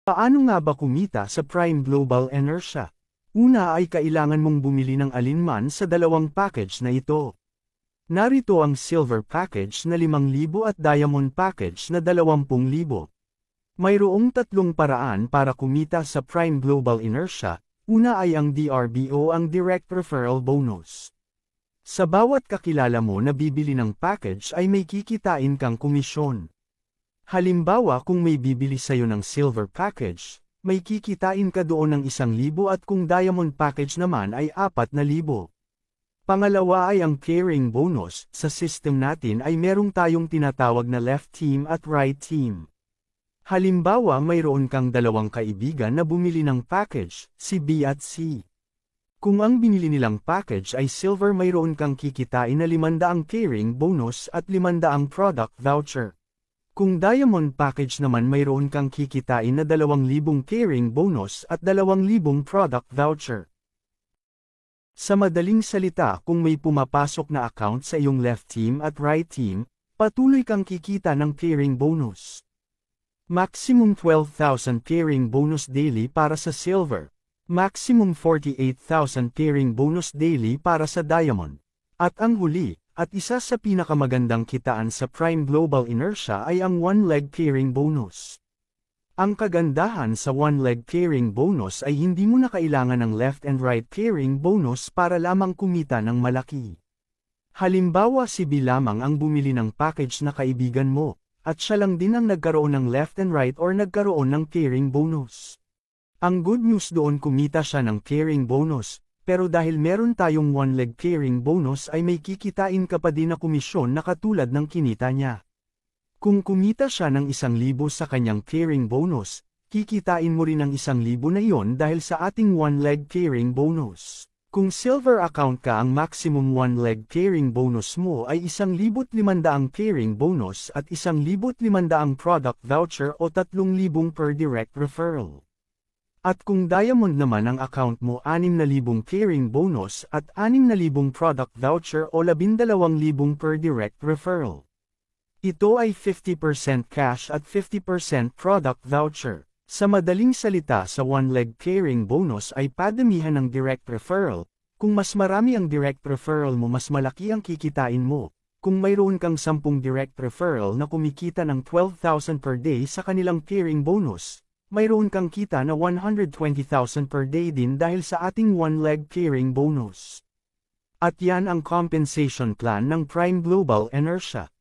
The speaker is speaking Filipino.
Paano nga ba kumita sa Prime Global Inertia? Una ay kailangan mong bumili ng alinman sa dalawang package na ito. Narito ang Silver Package na 5,000 at Diamond Package na 20,000. Mayroong tatlong paraan para kumita sa Prime Global Inertia. Una ay ang DRBO, ang Direct Referral Bonus. Sa bawat kakilala mo na bibili ng package ay may kikitain kang komisyon. Halimbawa kung may bibili sa'yo ng Silver Package, may kikitain ka doon ng 1,000 at kung Diamond Package naman ay 4,000. Pangalawa ay ang pairing bonus. Sa system natin ay merong tayong tinatawag na left team at right team. Halimbawa mayroon kang dalawang kaibigan na bumili ng package, si B at C. Kung ang binili nilang package ay silver, mayroon kang kikitain na 500 pairing bonus at 500 product voucher. Kung diamond package naman, mayroon kang kikitain na 2,000 pairing bonus at 2,000 product voucher. Sa madaling salita, kung may pumapasok na account sa iyong left team at right team, patuloy kang kikita ng pairing bonus. Maximum 12,000 pairing bonus daily para sa silver. Maximum 48,000 pairing bonus daily para sa diamond. At ang huli, at isa sa pinakamagandang kitaan sa Prime Global Inertia ay ang one-leg pairing bonus. Ang kagandahan sa one-leg pairing bonus ay hindi mo na kailangan ng left and right pairing bonus para lamang kumita ng malaki. Halimbawa si B lamang ang bumili ng package na kaibigan mo, at siya lang din ang nagkaroon ng left and right or nagkaroon ng pairing bonus. Ang good news doon, kumita siya ng pairing bonus. Pero dahil meron tayong one-leg pairing bonus ay may kikitain ka pa din na komisyon na katulad ng kinita niya. Kung kumita siya ng 1,000 sa kanyang pairing bonus, kikitain mo rin ang 1,000 na iyon dahil sa ating one-leg pairing bonus. Kung silver account ka, ang maximum one-leg pairing bonus mo ay 1,500 pairing bonus at 1,500 product voucher o 3,000 per direct referral. At kung diamond naman ang account mo, 6,000 pairing bonus at 6,000 product voucher o 12,000 per direct referral. Ito ay 50% cash at 50% product voucher. Sa madaling salita, sa one-leg pairing bonus ay padamihan ng direct referral. Kung mas marami ang direct referral mo, mas malaki ang kikitain mo. Kung mayroon kang 10 direct referral na kumikita ng 12,000 per day sa kanilang pairing bonus, mayroon kang kita na 120,000 per day din dahil sa ating one-leg pairing bonus. At yan ang compensation plan ng Prime Global Inertia.